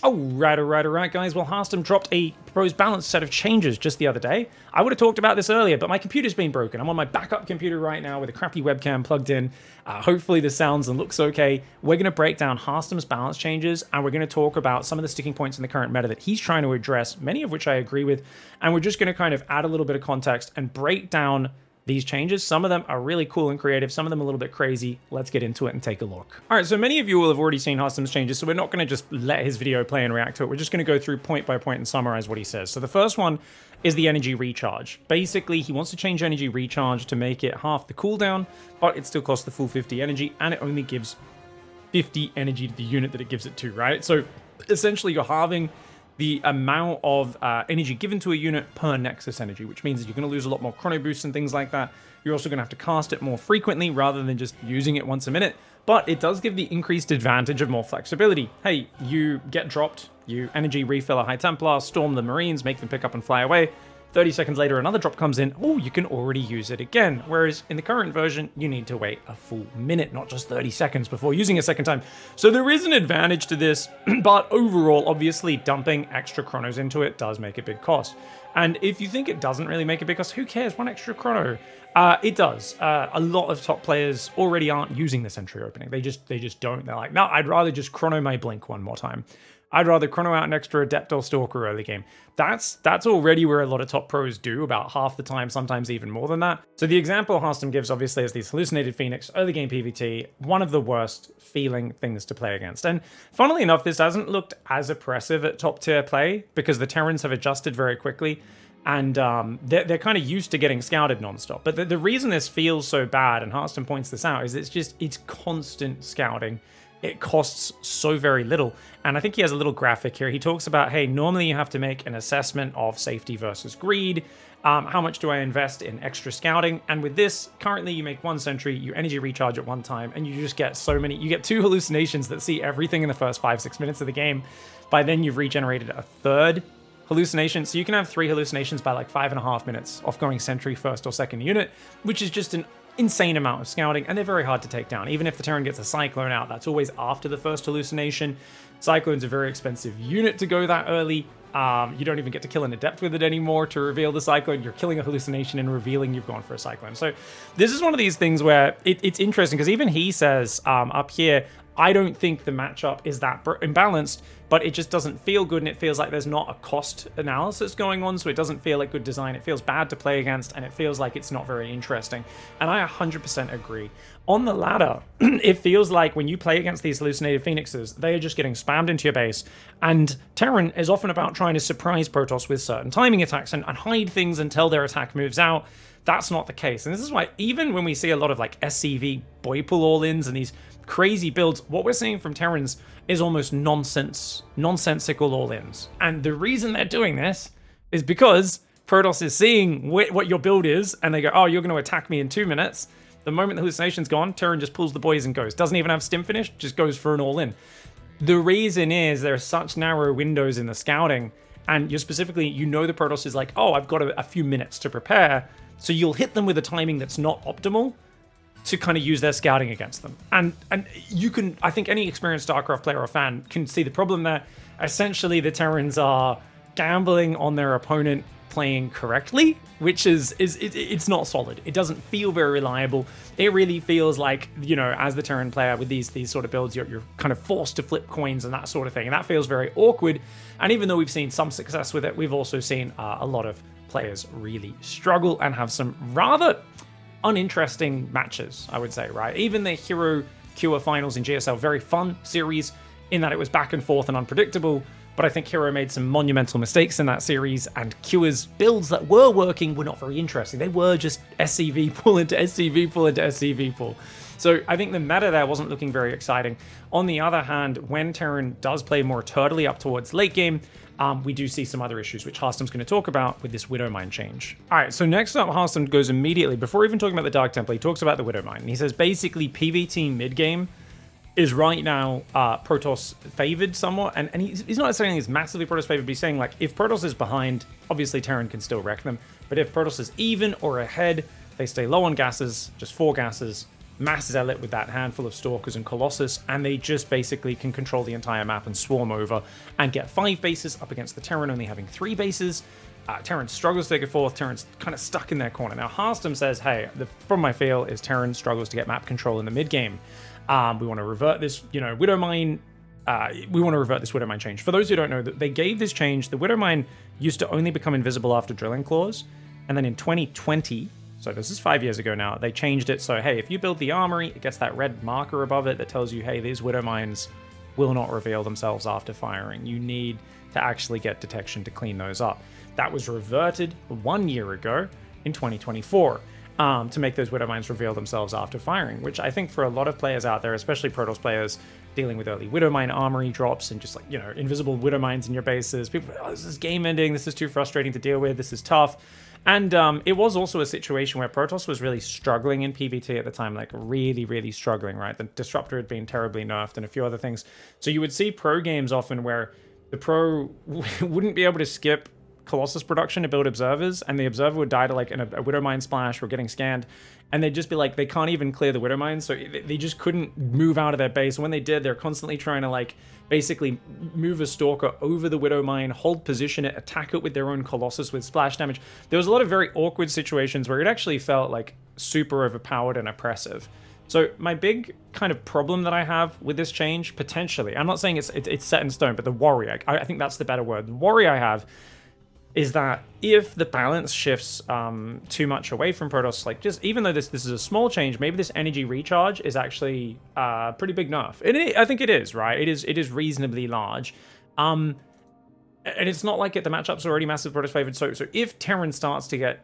Alright, guys. Well, Harstem dropped a proposed balanced set of changes just the other day. I would have talked about this earlier, but my computer's been broken. I'm on my backup computer right now with a crappy webcam plugged in. Hopefully this sounds and looks okay. We're going to break down Harstem's balance changes, and we're going to talk about some of the sticking points in the current meta that he's trying to address, many of which I agree with, and we're just going to kind of add a little bit of context and break down these changes. Some of them are really cool and creative, some of them a little bit crazy. Let's get into it and take a look. All right, so many of you will have already seen Harstem's changes, so we're not going to just let his video play and react to it. We're just going to go through point by point and summarize what he says. So the first one is the energy recharge. Basically, he wants to change energy recharge to make it half the cooldown, but it still costs the full 50 energy, and it only gives 50 energy to the unit that it gives it to, right? So essentially, you're halving the amount of energy given to a unit per Nexus energy, which means that you're going to lose a lot more chrono boosts and things like that. You're also going to have to cast it more frequently rather than just using it once a minute, but it does give the increased advantage of more flexibility. Hey, you get dropped, you energy refill a High Templar, storm the Marines, make them pick up and fly away. 30 seconds later, another drop comes in. Oh, you can already use it again. Whereas in the current version, you need to wait a full minute, not just 30 seconds before using a second time. So there is an advantage to this, but overall, obviously, dumping extra chronos into it does make a big cost. And if you think it doesn't really make a big cost, who cares? One extra chrono. It does. A lot of top players already aren't using this entry opening. They just don't. They're like, no, I'd rather just chrono my blink one more time. I'd rather chrono out an extra Adept or Stalker early game. That's already where a lot of top pros do, about half the time, sometimes even more than that. So the example Harstem gives, obviously, is these Hallucinated Phoenix early game PvT, one of the worst feeling things to play against. And funnily enough, this hasn't looked as oppressive at top tier play because the Terrans have adjusted very quickly. And they're kind of used to getting scouted nonstop. But the reason this feels so bad, and Harstem points this out, is it's constant scouting. It costs so very little. And I think he has a little graphic here. He talks about, hey, normally you have to make an assessment of safety versus greed. How much do I invest in extra scouting? And with this, currently you make one sentry, you energy recharge at one time, and you just get so many. You get 2 hallucinations that see everything in the first 5-6 minutes of the game. By then you've regenerated a third hallucination. So you can have 3 hallucinations by like 5.5 minutes off going sentry first or second unit, which is just an insane amount of scouting, and they're very hard to take down. Even if the Terran gets a Cyclone out, that's always after the first hallucination. Cyclone's a very expensive unit to go that early. You don't even get to kill an Adept with it anymore to reveal the Cyclone. You're killing a hallucination and revealing you've gone for a Cyclone. So this is one of these things where it's interesting, because even he says up here, I don't think the matchup is that imbalanced, but it just doesn't feel good, and it feels like there's not a cost analysis going on, so it doesn't feel like good design. It feels bad to play against, and it feels like it's not very interesting. And I 100% agree. On the ladder, it feels like when you play against these hallucinated Phoenixes, they are just getting spammed into your base, and Terran is often about trying to surprise Protoss with certain timing attacks and hide things until their attack moves out. That's not the case. And this is why even when we see a lot of like SCV boy pull all-ins and these crazy builds, what we're seeing from Terrans is almost nonsensical all-ins. And the reason they're doing this is because Protoss is seeing what your build is, and they go, oh, you're going to attack me in 2 minutes. The moment the hallucination's gone, Terran just pulls the boys and goes. Doesn't even have stim finish, just goes for an all-in. The reason is there are such narrow windows in the scouting, and you're specifically, you know the Protoss is like, oh, I've got a few minutes to prepare, so you'll hit them with a timing that's not optimal to kind of use their scouting against them. And you can, I think any experienced Starcraft player or fan can see the problem there. Essentially, the Terrans are gambling on their opponent playing correctly, which is it's not solid. It doesn't feel very reliable. It really feels like, you know, as the Terran player with these sort of builds, you're kind of forced to flip coins and that sort of thing. And that feels very awkward. And even though we've seen some success with it, we've also seen a lot of players really struggle and have some rather uninteresting matches, I would say, right? Even the Hero Cure finals in GSL, very fun series in that it was back and forth and unpredictable, but I think Hero made some monumental mistakes in that series, and Cure's builds that were working were not very interesting. They were just SCV pull into SCV pull into SCV pull. So I think the meta there wasn't looking very exciting. On the other hand, when Terran does play more turtly up towards late game, we do see some other issues, which Harstem's going to talk about with this Widowmine change. All right, so next up, Harstem goes immediately, before even talking about the Dark Templar, he talks about the Widowmine. He says basically PvT mid-game is right now Protoss favored somewhat, and he's not saying he's massively Protoss favored, but he's saying like if Protoss is behind, obviously Terran can still wreck them, but if Protoss is even or ahead, they stay low on gases, just 4 gases, mass zealot with that handful of stalkers and colossus, and they just basically can control the entire map and swarm over and get 5 bases up against the Terran only having 3 bases. Terran struggles to take it forth. Terran's kind of stuck in their corner. Now, Harstem says, hey, the problem I feel is Terran struggles to get map control in the mid game. We want to revert this, Widowmine. We want to revert this Widowmine change. For those who don't know, they gave this change. The Widowmine used to only become invisible after drilling claws. And then in 2020, so this is 5 years ago now, they changed it. So, hey, if you build the armory, it gets that red marker above it that tells you, hey, these Widowmines will not reveal themselves after firing. You need to actually get detection to clean those up. That was reverted 1 year ago in 2024 to make those Widowmines reveal themselves after firing, which I think for a lot of players out there, especially Protoss players dealing with early Widowmine armory drops and just invisible Widowmines in your bases, people are, oh, this is game ending, this is too frustrating to deal with, this is tough. And it was also a situation where Protoss was really struggling in PvT at the time, like really, really struggling, right? The Disruptor had been terribly nerfed and a few other things. So you would see pro games often where the pro wouldn't be able to skip Colossus production to build observers, and the observer would die to like a Widowmine splash or getting scanned, and they'd just be like, they can't even clear the Widowmine, so they just couldn't move out of their base. When they did, they're constantly trying to like basically move a Stalker over the Widowmine, hold position it, attack it with their own Colossus with splash damage. There was a lot of very awkward situations where it actually felt like super overpowered and oppressive. So my big kind of problem that I have with this change, potentially, I'm not saying it's set in stone, but the worry, I think that's the better word. The worry I have is that if the balance shifts too much away from Protoss, like just even though this is a small change, maybe this energy recharge is actually pretty big enough. I think it is, right? It is reasonably large. And it's not like the matchup's already massive Protoss favored. So if Terran starts to get,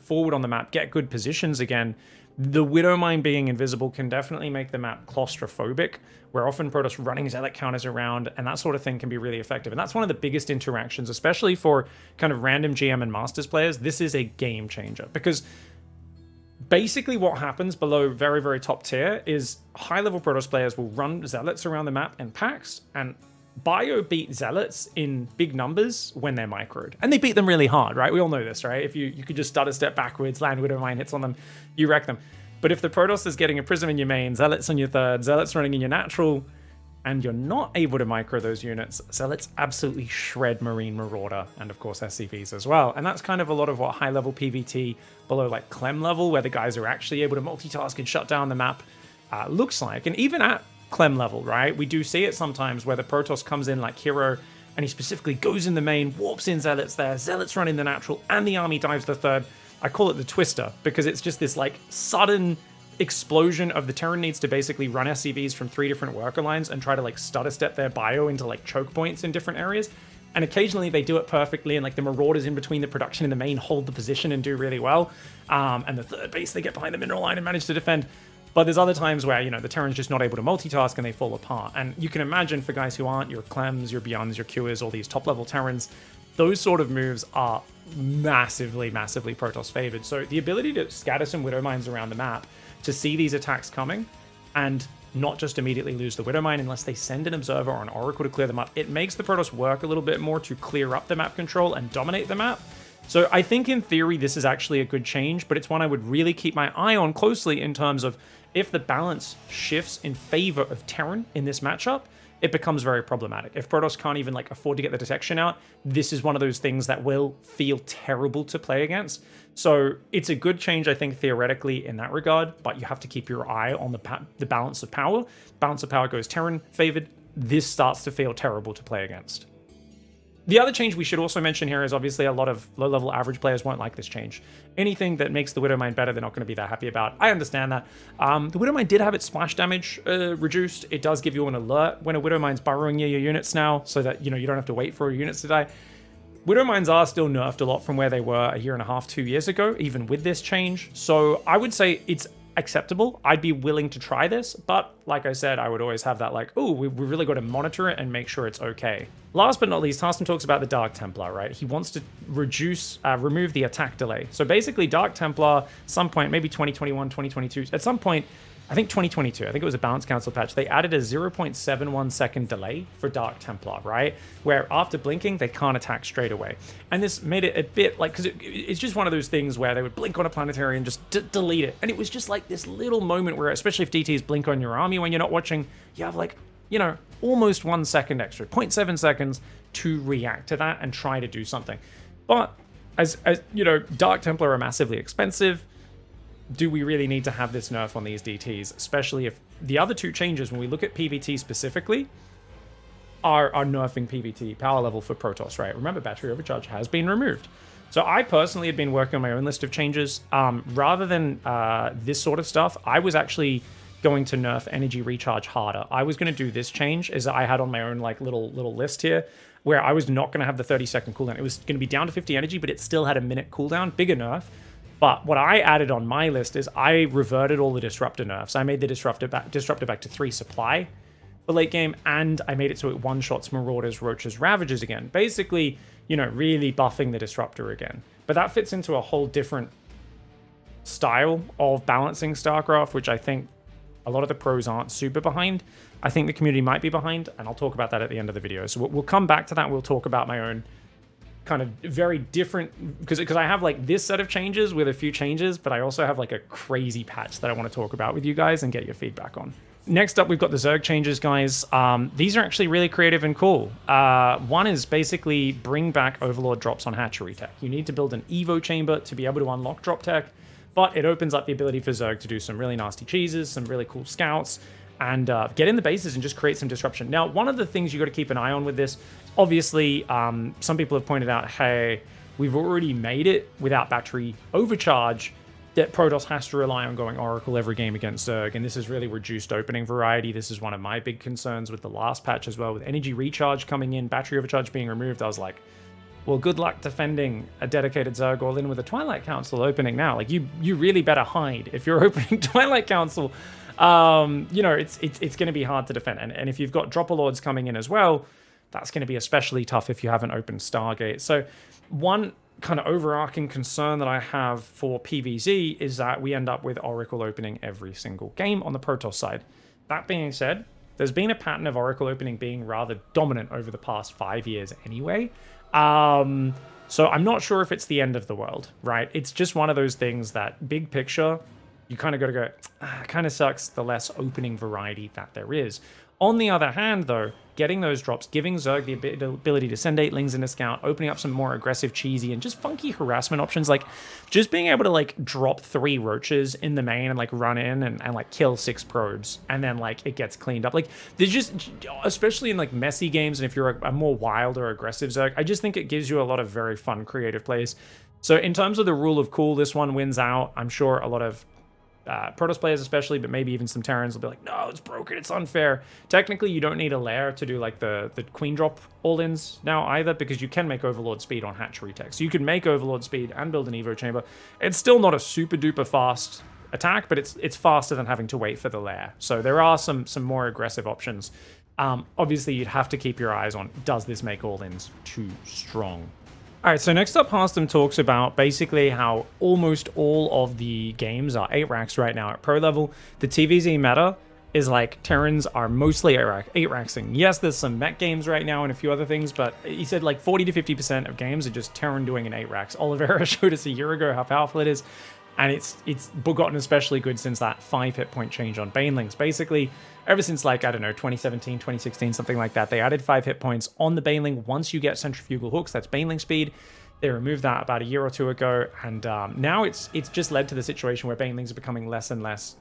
forward on the map, get good positions again, the Widowmine being invisible can definitely make the map claustrophobic, where often Protoss running zealot counters around and that sort of thing can be really effective. And that's one of the biggest interactions, especially for kind of random GM and Masters players. This is a game changer, because basically what happens below very, very top tier is high-level Protoss players will run zealots around the map in packs, and Bio beat zealots in big numbers when they're microed. And they beat them really hard, right? We all know this, right? If you could just start a step backwards, land Widowmine hits on them, you wreck them. But if the Protoss is getting a Prism in your main, zealots on your third, zealots running in your natural, and you're not able to micro those units, zealots absolutely shred Marine Marauder, and of course SCVs as well. And that's kind of a lot of what high-level PvT below like Clem level, where the guys are actually able to multitask and shut down the map, looks like. And even at Clem level, right? We do see it sometimes where the Protoss comes in like hero, and he specifically goes in the main, warps in zealots there, zealots run in the natural, and the army dives the third. I call it the twister, because it's just this like sudden explosion of the Terran needs to basically run SCVs from 3 different worker lines and try to like stutter step their bio into like choke points in different areas. And occasionally they do it perfectly, and like the Marauders in between the production and the main hold the position and do really well. And the third base, they get behind the mineral line and manage to defend. But there's other times where, the Terran's just not able to multitask and they fall apart. And you can imagine for guys who aren't your Clems, your Beyonds, your Cures, all these top-level Terrans, those sort of moves are massively, massively Protoss favored. So the ability to scatter some Widowmines around the map, to see these attacks coming, and not just immediately lose the Widowmine unless they send an Observer or an Oracle to clear them up, it makes the Protoss work a little bit more to clear up the map control and dominate the map. So I think in theory this is actually a good change, but it's one I would really keep my eye on closely in terms of if the balance shifts in favor of Terran in this matchup, it becomes very problematic. If Protoss can't even afford to get the detection out, this is one of those things that will feel terrible to play against. So it's a good change, I think, theoretically in that regard, but you have to keep your eye on the balance of power. Balance of power goes Terran favored. This starts to feel terrible to play against. The other change we should also mention here is obviously a lot of low-level average players won't like this change. Anything that makes the Widowmine better, they're not going to be that happy about. I understand that. The Widowmine did have its splash damage reduced. It does give you an alert when a Widowmine's burrowing near your units now, so that you don't have to wait for your units to die. Widowmines are still nerfed a lot from where they were a year and a half, 2 years ago, even with this change. So I would say it's acceptable. I'd be willing to try this, but like I said, I would always have that we've really got to monitor it and make sure it's okay. Last but not least, Harstem talks about the Dark Templar, right? He wants to remove the attack delay. So basically, Dark Templar, some point, maybe 2021, 2022, at some point, I think 2022, I think it was a balance council patch, they added a 0.71 second delay for Dark Templar, right? Where after blinking, they can't attack straight away. And this made it a bit like, because it's just one of those things where they would blink on a planetary and just delete it. And it was just like this little moment where, especially if DTs blink on your army when you're not watching, you have like, you know, almost 1 second extra, 0.7 seconds to react to that and try to do something. But as you know, Dark Templar are massively expensive. Do we really need to have this nerf on these DTs, especially if the other two changes, when we look at PvT specifically, are nerfing PvT power level for Protoss, right? Remember, battery overcharge has been removed. So I personally had been working on my own list of changes. Rather than this sort of stuff, I was actually going to nerf energy recharge harder. I was going to do this change, as I had on my own like little list here, where I was not going to have the 30-second cooldown. It was going to be down to 50 energy, but it still had a minute cooldown, bigger nerf. But what I added on my list is I reverted all the disruptor nerfs. I made the disruptor back to 3 supply for late game, and I made it so it one-shots Marauders, Roaches, Ravagers again. Basically, you know, really buffing the disruptor again. But that fits into a whole different style of balancing StarCraft, which I think a lot of the pros aren't super behind. I think the community might be behind, and I'll talk about that at the end of the video. So we'll come back to that. We'll talk about my own kind of very different, because I have like this set of changes with a few changes, but I also have like a crazy patch that I want to talk about with you guys and get your feedback on. Next up, we've got the Zerg changes, guys. These are actually really creative and cool. One is basically bring back Overlord drops on hatchery tech. You need to build an Evo chamber to be able to unlock drop tech, but it opens up the ability for Zerg to do some really nasty cheeses, some really cool scouts, and get in the bases and just create some disruption. Now, one of the things you got to keep an eye on with this, obviously, some people have pointed out, hey, we've already made it without battery overcharge, that Protoss has to rely on going Oracle every game against Zerg, and this is really reduced opening variety. This is one of my big concerns with the last patch as well, with energy recharge coming in, battery overcharge being removed. I was like, well, good luck defending a dedicated Zerg all in with a Twilight Council opening now. Like, you really better hide if you're opening Twilight Council. You know, it's going to be hard to defend. And if you've got Dropper Lords coming in as well, that's going to be especially tough if you haven't opened Stargate. So one kind of overarching concern that I have for PvZ is that we end up with Oracle opening every single game on the Protoss side. That being said, there's been a pattern of Oracle opening being rather dominant over the past 5 years anyway. So I'm not sure if it's the end of the world, right? It's just one of those things that big picture, you kind of got to go, it kind of sucks the less opening variety that there is. On the other hand, though, getting those drops, giving Zerg the ability to send 8lings in a scout, opening up some more aggressive, cheesy, and just funky harassment options, like just being able to like drop 3 roaches in the main and like run in and like kill 6 probes, and then like it gets cleaned up. Like there's just, especially in like messy games, and if you're a more wild or aggressive Zerg, I just think it gives you a lot of very fun creative plays. So in terms of the rule of cool, this one wins out. I'm sure a lot of Protoss players especially, but maybe even some Terrans will be like, no, it's broken, it's unfair. Technically, you don't need a lair to do like the queen drop all-ins now either, because you can make Overlord speed on hatchery tech. So you can make Overlord speed and build an Evo chamber. It's still not a super duper fast attack, but it's faster than having to wait for the lair. So there are some more aggressive options. Obviously, you'd have to keep your eyes on, does this make all-ins too strong? All right, so next up, Harstem talks about basically how almost all of the games are 8 racks right now at pro level. The TVZ meta is like Terrans are mostly 8 racksing. Yes, there's some mech games right now and a few other things, but he said like 40 to 50% of games are just Terran doing an 8 racks. Oliveira showed us a year ago how powerful it is, and it's gotten especially good since that 5 hit point change on Banelings. Basically, ever since like, I don't know, 2017, 2016, something like that, they added 5 hit points on the Baneling once you get centrifugal hooks. That's Baneling speed. They removed that about a year or two ago, and now it's just led to the situation where Banelings are becoming less and less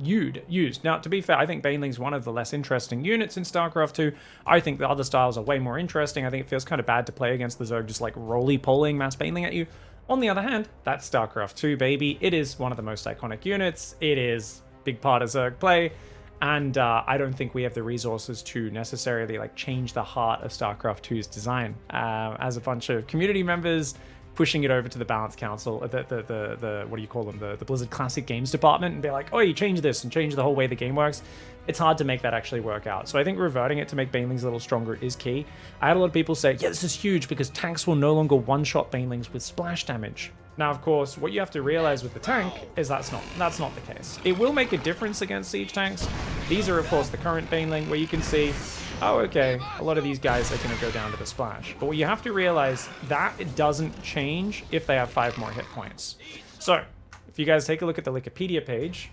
used. Now, to be fair, I think Baneling's one of the less interesting units in StarCraft 2. I think the other styles are way more interesting. I think it feels kind of bad to play against the Zerg just like roly-poling mass Baneling at you. On the other hand, that's StarCraft 2, baby. It is one of the most iconic units. It is a big part of Zerg play. And I don't think we have the resources to necessarily like change the heart of StarCraft 2's design. As a bunch of community members pushing it over to the Balance Council, the what do you call them, the Blizzard Classic Games department, and be like, oh, you change this and change the whole way the game works. It's hard to make that actually work out. So I think reverting it to make Banelings a little stronger is key. I had a lot of people say, yeah, this is huge because tanks will no longer one-shot Banelings with splash damage. Now, of course, what you have to realize with the tank is that's not the case. It will make a difference against siege tanks. These are, of course, the current Baneling, where you can see, oh, okay, a lot of these guys are going to go down to the splash. But what you have to realize, that it doesn't change if they have 5 more hit points. So, if you guys take a look at the Wikipedia page,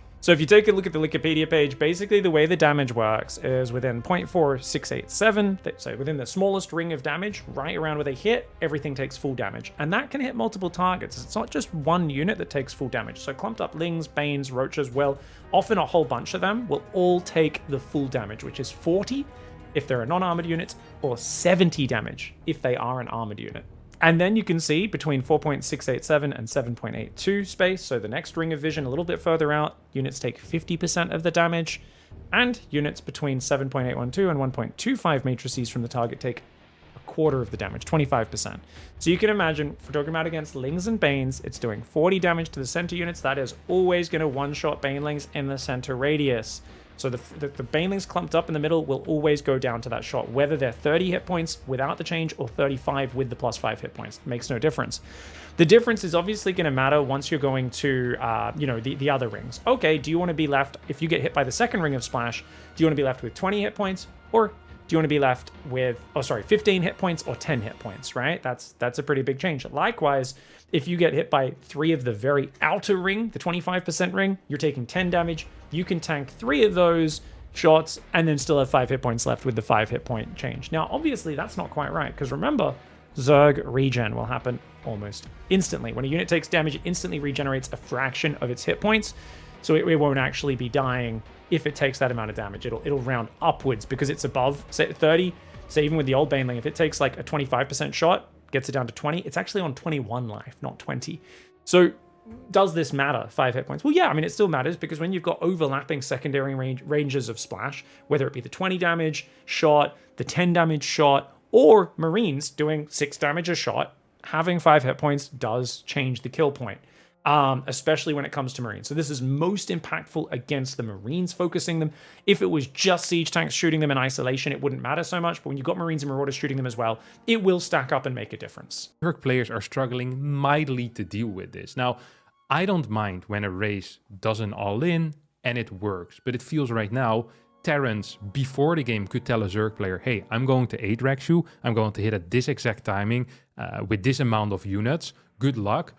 basically the way the damage works is within 0.4687, so within the smallest ring of damage, right around where they hit, everything takes full damage. And that can hit multiple targets. It's not just one unit that takes full damage. So clumped up Lings, Banes, Roaches, well, often a whole bunch of them will all take the full damage, which is 40 if they're a non-armored unit, or 70 damage if they are an armored unit. And then you can see between 4.687 and 7.82 space, so the next ring of vision a little bit further out, units take 50% of the damage, and units between 7.812 and 1.25 matrices from the target take a quarter of the damage, 25%. So you can imagine, if we're talking about against Lings and Banes, it's doing 40 damage to the center units. That is always going to one-shot Banelings in the center radius. So the Banelings clumped up in the middle will always go down to that shot, whether they're 30 hit points without the change or 35 with the +5 hit points. It makes no difference. The difference is obviously going to matter once you're going to, the other rings. Okay, do you want to be left, if you get hit by the second ring of Splash, do you want to be left with 20 hit points, or do you want to be left with, 15 hit points or 10 hit points, right? That's a pretty big change. Likewise, if you get hit by 3 of the very outer ring, the 25% ring, you're taking 10 damage. You can tank 3 of those shots and then still have 5 hit points left with the 5 hit point change. Now, obviously, that's not quite right, because remember, Zerg regen will happen almost instantly. When a unit takes damage, it instantly regenerates a fraction of its hit points, so it won't actually be dying if it takes that amount of damage. It'll round upwards because it's above, say, 30. So even with the old Baneling, if it takes like a 25% shot, gets it down to 20, it's actually on 21 life, not 20. So does this matter, 5 hit points? Well, yeah, I mean, it still matters, because when you've got overlapping secondary ranges of Splash, whether it be the 20 damage shot, the 10 damage shot, or Marines doing 6 damage a shot, having 5 hit points does change the kill point, especially when it comes to Marines. So this is most impactful against the Marines, focusing them. If it was just Siege Tanks shooting them in isolation, it wouldn't matter so much, but when you've got Marines and Marauders shooting them as well, it will stack up and make a difference. Zerg players are struggling mightily to deal with this. Now, I don't mind when a race does an all-in and it works, but it feels right now, Terrans before the game could tell a Zerg player, hey, I'm going to 8-rack you, I'm going to hit at this exact timing with this amount of units, good luck.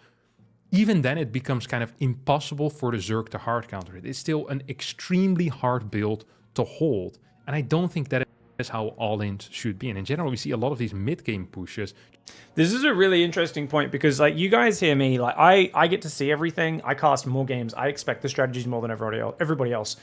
Even then it becomes kind of impossible for the Zerg to hard counter it. It's still an extremely hard build to hold, and I don't think that is how all-ins should be. And in general, we see a lot of these mid-game pushes. This is a really interesting point, because like, you guys hear me, like I get to see everything. I cast more games. I expect the strategies more than everybody else.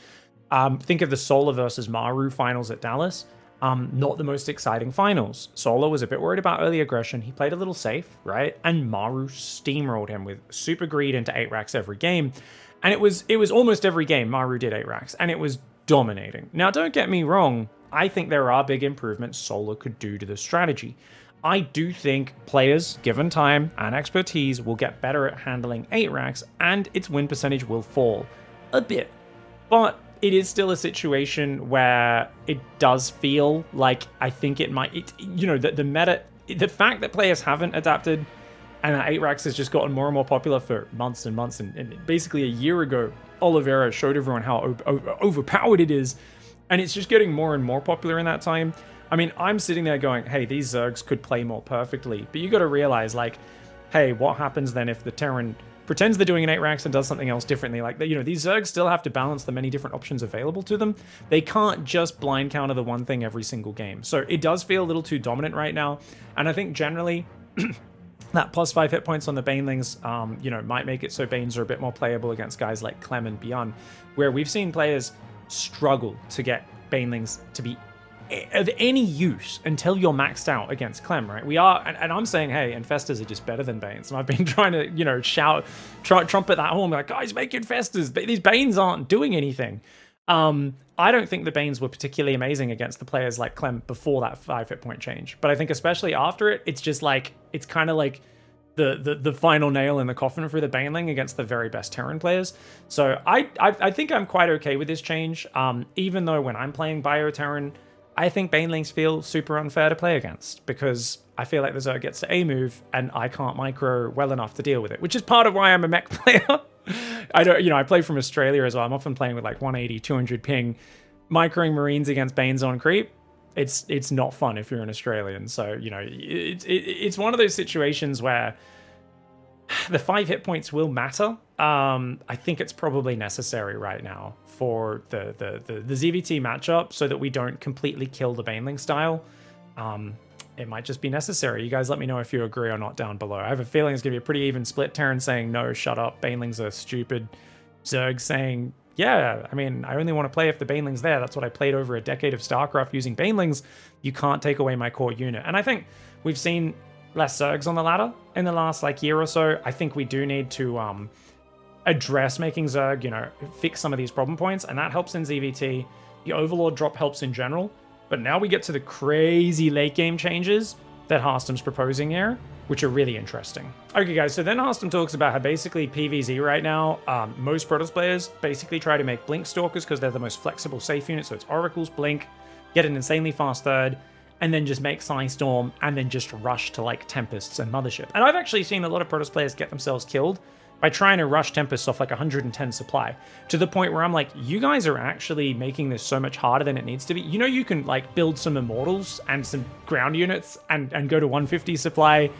Think of the Solar versus Maru finals at Dallas. Not the most exciting finals. Solar was a bit worried about early aggression. He played a little safe, right? And Maru steamrolled him with super greed into 8 racks every game. And it was almost every game Maru did 8 racks, and it was dominating. Now, don't get me wrong. I think there are big improvements Solar could do to the strategy. I do think players, given time and expertise, will get better at handling 8 racks, and its win percentage will fall a bit. But it is still a situation where it does feel like, I think it might, the meta, the fact that players haven't adapted and that 8 racks has just gotten more and more popular for months and months, and basically a year ago, Oliveira showed everyone how overpowered it is, and it's just getting more and more popular in that time. I mean, I'm sitting there going, hey, these Zergs could play more perfectly, but you got to realize, like, hey, what happens then if the Terran pretends they're doing an 8 racks and does something else differently? Like, these Zergs still have to balance the many different options available to them. They can't just blind counter the one thing every single game. So it does feel a little too dominant right now. And I think generally that +5 hit points on the Banelings, might make it so Banes are a bit more playable against guys like Clem and Beyond, where we've seen players struggle to get Banelings to be of any use until you're maxed out against Clem, right? We are, and I'm saying, hey, Infestors are just better than Banes. And I've been trying to, trumpet that horn, like, guys, make Infestors. These Banes aren't doing anything. I don't think the Banes were particularly amazing against the players like Clem before that 5 hit point change. But I think especially after it, it's just like, it's kind of like the final nail in the coffin for the Baneling against the very best Terran players. So I think I'm quite okay with this change, even though when I'm playing Bio Terran, I think Banelings feel super unfair to play against because I feel like the Zerg gets to A move and I can't micro well enough to deal with it, which is part of why I'm a mech player. I play from Australia as well. I'm often playing with like 180, 200 ping, microing Marines against Banes on creep. It's not fun if you're an Australian. So, it's one of those situations where the 5 hit points will matter. I think it's probably necessary right now for the ZVT matchup so that we don't completely kill the Baneling style. It might just be necessary. You guys let me know if you agree or not down below. I have a feeling it's going to be a pretty even split. Terran saying, no, shut up, Banelings are stupid. Zerg saying, yeah, I mean, I only want to play if the Baneling's there. That's what I played over a decade of Starcraft using Banelings. You can't take away my core unit. And I think we've seen less Zergs on the ladder in the last year or so. I think we do need to address making Zerg, fix some of these problem points, and that helps in ZVT. The Overlord drop helps in general, but now we get to the crazy late game changes that Harstem's proposing here, which are really interesting. Okay, guys, so then Harstem talks about how basically PvZ right now, most Protoss players basically try to make Blink Stalkers because they're the most flexible safe unit, so it's Oracles, Blink, get an insanely fast third, and then just make Storm, and then just rush to Tempests and Mothership. And I've actually seen a lot of Protoss players get themselves killed by trying to rush Tempests off 110 supply, to the point where I'm like, you guys are actually making this so much harder than it needs to be. You can build some Immortals and some ground units and go to 150 supply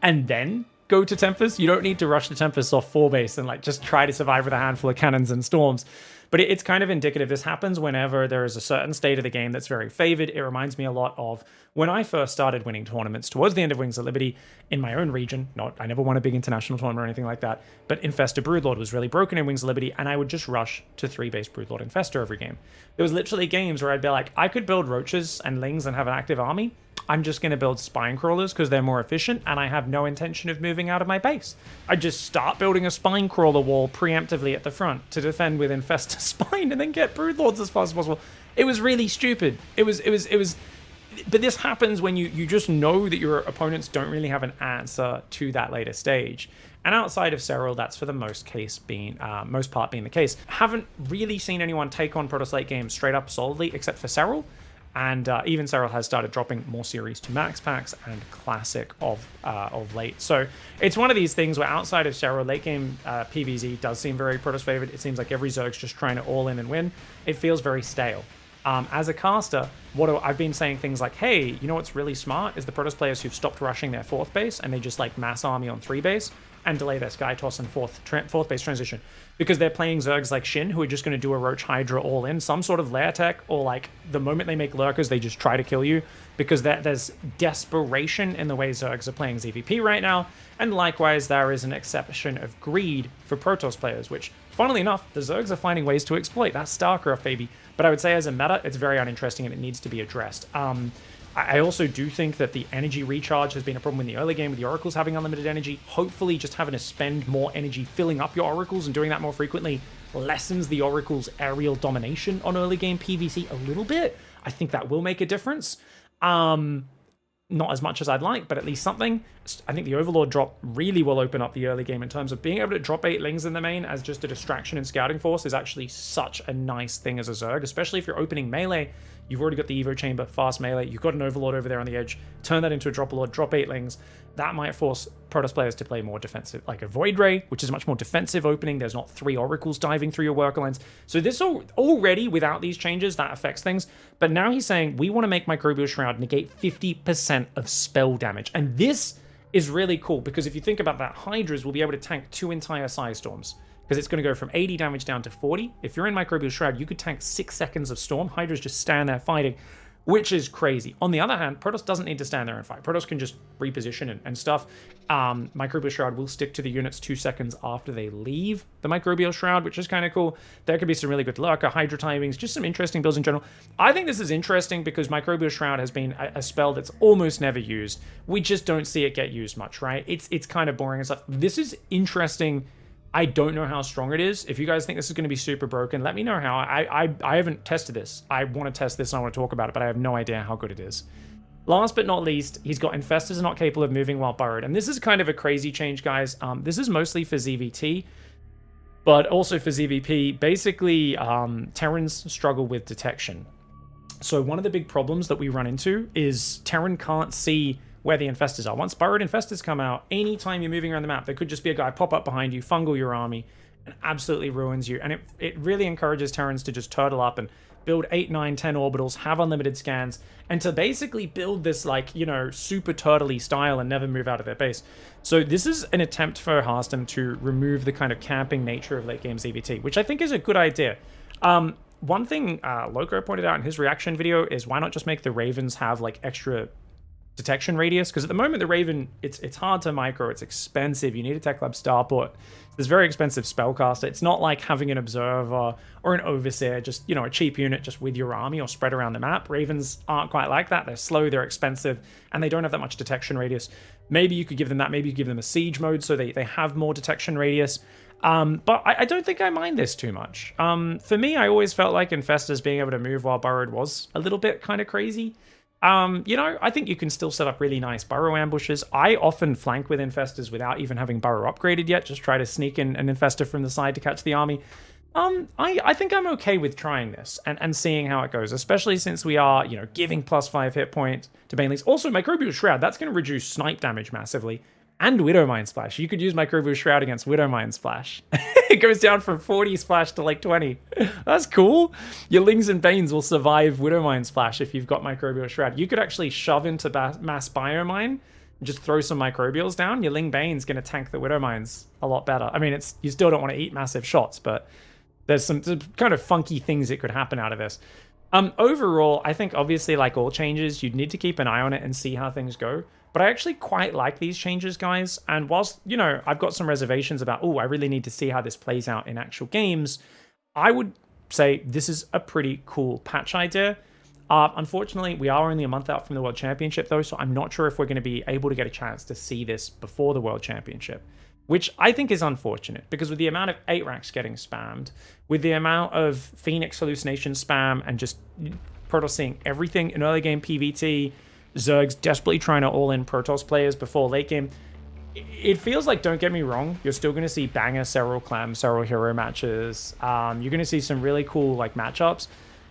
and then go to Tempest. You don't need to rush the Tempest off 4 base and just try to survive with a handful of cannons and storms. But it's kind of indicative. This happens whenever there is a certain state of the game that's very favored. It reminds me a lot of when I first started winning tournaments towards the end of Wings of Liberty in my own region. I never won a big international tournament or anything like that, but Infestor Broodlord was really broken in Wings of Liberty, and I would just rush to 3-base Broodlord Infestor every game. There was literally games where I'd be like, I could build Roaches and Lings and have an active army. I'm just going to build Spine Crawlers because they're more efficient, and I have no intention of moving out of my base. I just start building a Spine Crawler wall preemptively at the front to defend with Infestor Spine and then get Broodlords as fast as possible. It was really stupid. It was. But this happens when you just know that your opponents don't really have an answer to that later stage. And outside of Serral, that's for the most part being the case. Haven't really seen anyone take on Protoss late game straight up solidly, except for Serral. And even Serral has started dropping more series to max packs and classic of late. So it's one of these things where outside of Serral, late game PvZ does seem very Protoss favored. It seems like every Zerg's just trying to all in and win. It feels very stale. As a caster, I've been saying things like, hey, you know what's really smart is the Protoss players who've stopped rushing their 4th base and they just mass army on 3 base and delay their Sky Toss and 4th base transition. Because they're playing Zergs like Shin, who are just going to do a Roach Hydra all in, some sort of lair tech, or the moment they make Lurkers, they just try to kill you, because there's desperation in the way Zergs are playing ZVP right now, and likewise there is an exception of greed for Protoss players, which, funnily enough, the Zergs are finding ways to exploit. That's StarCraft, baby. But I would say as a meta, it's very uninteresting and it needs to be addressed. I also do think that the energy recharge has been a problem in the early game with the Oracles having unlimited energy. Hopefully just having to spend more energy filling up your Oracles and doing that more frequently lessens the Oracles' aerial domination on early game PvC a little bit. I think that will make a difference. Not as much as I'd like, but at least something. I think the Overlord drop really will open up the early game in terms of being able to drop 8 Lings in the main as just a distraction and scouting force is actually such a nice thing as a Zerg, especially if you're opening melee. You've already got the Evo Chamber, fast melee, you've got an Overlord over there on the edge, turn that into a Drop Lord, drop 8 Lings. That might force Protoss players to play more defensive, like a Void Ray, which is a much more defensive opening. There's not 3 Oracles diving through your worker lines. So this already, without these changes, that affects things. But now he's saying, we want to make Microbial Shroud negate 50% of spell damage. And this is really cool, because if you think about that, Hydras will be able to tank 2 entire Storms, because it's going to go from 80 damage down to 40. If you're in Microbial Shroud, you could tank 6 seconds of Storm. Hydras just stand there fighting, which is crazy. On the other hand, Protoss doesn't need to stand there and fight. Protoss can just reposition and stuff. Microbial Shroud will stick to the units 2 seconds after they leave the Microbial Shroud, which is kind of cool. There could be some really good Lurker, Hydra timings, just some interesting builds in general. I think this is interesting because Microbial Shroud has been a spell that's almost never used. We just don't see it get used much, right? It's kind of boring and stuff. This is interesting. I don't know how strong it is. If you guys think this is going to be super broken, let me know how. I haven't tested this. I want to test this and I want to talk about it, but I have no idea how good it is. Last but not least, he's got Infestors not capable of moving while burrowed. And this is kind of a crazy change, guys. This is mostly for ZVT, but also for ZVP. Basically, Terrans struggle with detection. So one of the big problems that we run into is Terran can't see where the infestors are. Once burrowed infestors come out, anytime you're moving around the map, there could just be a guy pop up behind you, fungal your army, and absolutely ruins you. And it really encourages Terrans to just turtle up and build 8, 9, 10 orbitals, have unlimited scans, and to basically build this, like, you know, super turtley style and never move out of their base. So this is an attempt for Harstem to remove the kind of camping nature of late game ZVT, which I think is a good idea. One thing Loco pointed out in his reaction video is why not just make the Ravens have like extra detection radius? Because at the moment the Raven, it's hard to micro, it's expensive, you need a Tech Lab starport, there's very expensive spellcaster. It's not like having an observer or an overseer, just, you know, a cheap unit just with your army or spread around the map. Ravens aren't quite like that. They're slow, they're expensive, and they don't have that much detection radius. Maybe you could give them that, maybe you could give them a siege mode so they have more detection radius. But I don't think I mind this too much. For me, I always felt like infestors being able to move while burrowed was a little bit kind of crazy. You know, I think you can still set up really nice burrow ambushes. I often flank with infestors without even having burrow upgraded yet, just try to sneak in an infestor from the side to catch the army. I think I'm okay with trying this and seeing how it goes, especially since we are, you know, giving +5 hit point to Banelings. Also, Microbial Shroud, that's going to reduce snipe damage massively. And Widowmine Splash. You could use Microbial Shroud against Widowmine Splash. It goes down from 40 splash to like 20. That's cool. Your Lings and Banes will survive Widowmine Splash if you've got Microbial Shroud. You could actually shove into Mass Biomine and just throw some Microbials down. Your Ling Bane's going to tank the Widowmines a lot better. I mean, you still don't want to eat massive shots, but there's some kind of funky things that could happen out of this. Overall, I think obviously, like all changes, you'd need to keep an eye on it and see how things go. But I actually quite like these changes, guys. And whilst, you know, I've got some reservations about, oh, I really need to see how this plays out in actual games, I would say this is a pretty cool patch idea. Unfortunately, we are only a month out from the World Championship, though, so I'm not sure if we're going to be able to get a chance to see this before the World Championship, which I think is unfortunate, because with the amount of 8 racks getting spammed, with the amount of Phoenix hallucination spam and just Protoss seeing everything in early game PvT, Zerg's desperately trying to all-in Protoss players before late game, it feels like, don't get me wrong, you're still going to see banger Serral Clam, Serral Hero matches. You're going to see some really cool like matchups,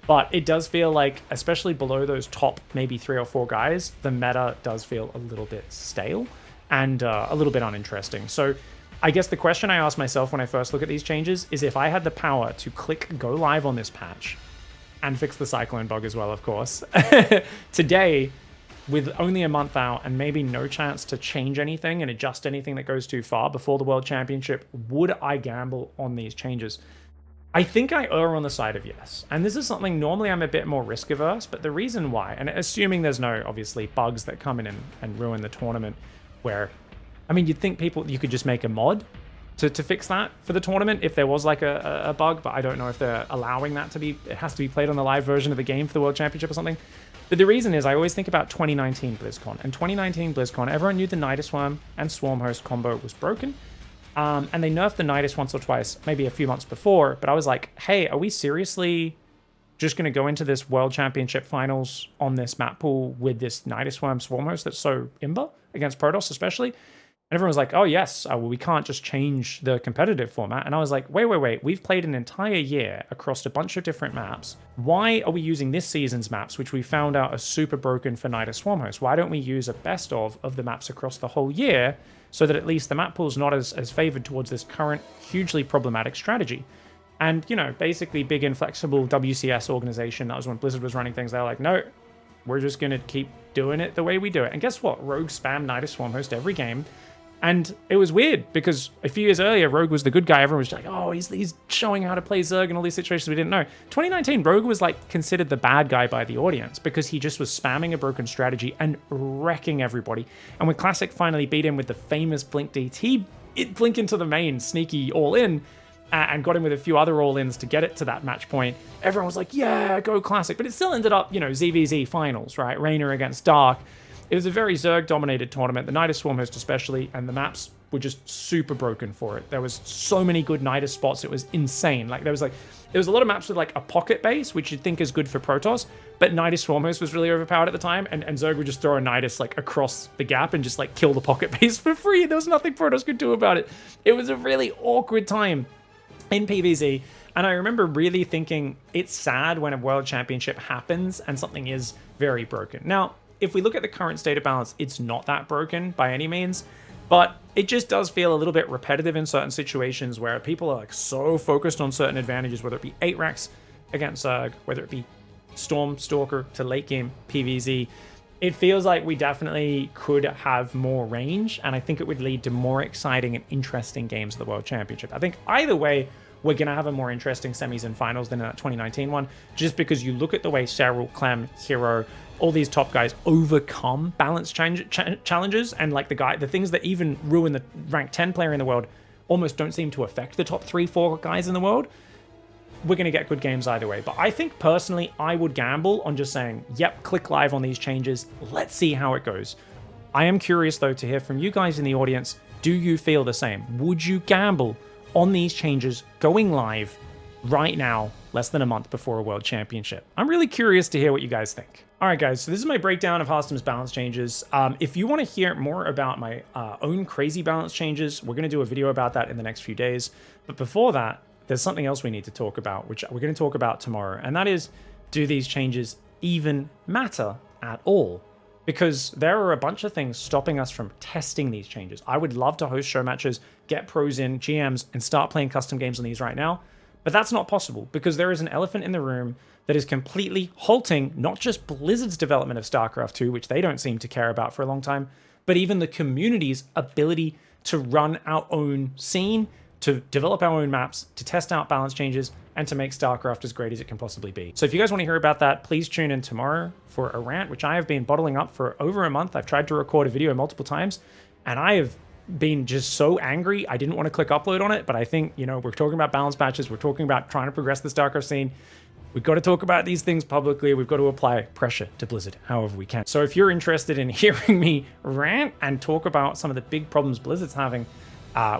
but it does feel like, especially below those top maybe 3 or 4 guys, the meta does feel a little bit stale and a little bit uninteresting. So I guess the question I asked myself when I first look at these changes is, if I had the power to click go live on this patch and fix the Cyclone bug as well, of course, today, with only a month out and maybe no chance to change anything and adjust anything that goes too far before the World Championship, would I gamble on these changes? I think I err on the side of yes. And this is something normally I'm a bit more risk averse, but the reason why, and assuming there's no, obviously, bugs that come in and ruin the tournament, where, I mean, you'd think you could just make a mod to fix that for the tournament if there was like a bug, but I don't know if they're allowing that to be, it has to be played on the live version of the game for the World Championship or something. But the reason is, I always think about 2019 BlizzCon. And 2019 BlizzCon, everyone knew the Nidus Worm and Swarm Host combo was broken. And they nerfed the Nidus once or twice, maybe a few months before. But I was like, hey, are we seriously just going to go into this World Championship finals on this map pool with this Nidus Worm Swarm Host that's so imba against Protoss especially? And everyone was like, oh, yes, well, we can't just change the competitive format. And I was like, wait. We've played an entire year across a bunch of different maps. Why are we using this season's maps, which we found out are super broken for Nidus Swarm Host? Why don't we use a best of the maps across the whole year, so that at least the map pool's not as favored towards this current hugely problematic strategy? And, you know, basically big inflexible WCS organization, that was when Blizzard was running things, they were like, no, we're just going to keep doing it the way we do it. And guess what? Rogue spammed Nidus Swarm Host every game. And it was weird, because a few years earlier, Rogue was the good guy. Everyone was like, oh, he's showing how to play Zerg and all these situations we didn't know. 2019, Rogue was like considered the bad guy by the audience, because he just was spamming a broken strategy and wrecking everybody. And when Classic finally beat him with the famous Blink DT, it Blink into the main, sneaky all-in, and got him with a few other all-ins to get it to that match point, everyone was like, yeah, go Classic. But it still ended up, you know, ZVZ finals, right? Reigner against Dark. It was a very Zerg-dominated tournament, the Nidus Swarm Host especially, and the maps were just super broken for it. There was so many good Nidus spots, it was insane. Like, there was a lot of maps with like a pocket base, which you'd think is good for Protoss, but Nidus Swarm Host was really overpowered at the time, and Zerg would just throw a Nidus like across the gap and just like kill the pocket base for free. There was nothing Protoss could do about it. It was a really awkward time in PvZ. And I remember really thinking it's sad when a world championship happens and something is very broken. Now, if we look at the current state of balance, it's not that broken by any means, but it just does feel a little bit repetitive in certain situations where people are like so focused on certain advantages, whether it be 8 racks against Zerg, whether it be Storm, Stalker to late game PvZ. It feels like we definitely could have more range, and I think it would lead to more exciting and interesting games of the World Championship. I think either way, we're going to have a more interesting semis and finals than in that 2019 one, just because you look at the way Serral, Clem, Hero, all these top guys overcome balance challenges, and like the things that even ruin the rank 10 player in the world almost don't seem to affect the top 3-4 guys in the world. We're going to get good games either way. But I think personally, I would gamble on just saying, yep, click live on these changes. Let's see how it goes. I am curious, though, to hear from you guys in the audience. Do you feel the same? Would you gamble on these changes going live right now, less than a month before a World Championship? I'm really curious to hear what you guys think. All right, guys, so this is my breakdown of Harstem's balance changes. If you want to hear more about my own crazy balance changes, we're going to do a video about that in the next few days. But before that, there's something else we need to talk about, which we're going to talk about tomorrow, and that is, do these changes even matter at all? Because there are a bunch of things stopping us from testing these changes. I would love to host show matches, get pros in, GMs, and start playing custom games on these right now, but that's not possible because there is an elephant in the room that is completely halting not just Blizzard's development of Starcraft 2, which they don't seem to care about for a long time, but even the community's ability to run our own scene, to develop our own maps, to test out balance changes, and to make StarCraft as great as it can possibly be. So if you guys want to hear about that, please tune in tomorrow for a rant, which I have been bottling up for over a month. I've tried to record a video multiple times, and I have been just so angry. I didn't want to click upload on it, but I think, you know, we're talking about balance patches. We're talking about trying to progress the StarCraft scene. We've got to talk about these things publicly. We've got to apply pressure to Blizzard however we can. So if you're interested in hearing me rant and talk about some of the big problems Blizzard's having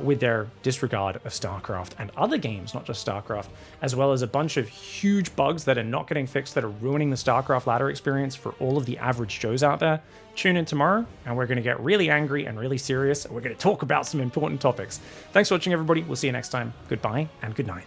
with their disregard of StarCraft and other games, not just StarCraft, as well as a bunch of huge bugs that are not getting fixed that are ruining the StarCraft ladder experience for all of the average Joes out there, tune in tomorrow and we're going to get really angry and really serious. And we're going to talk about some important topics. Thanks for watching, everybody. We'll see you next time. Goodbye and good night.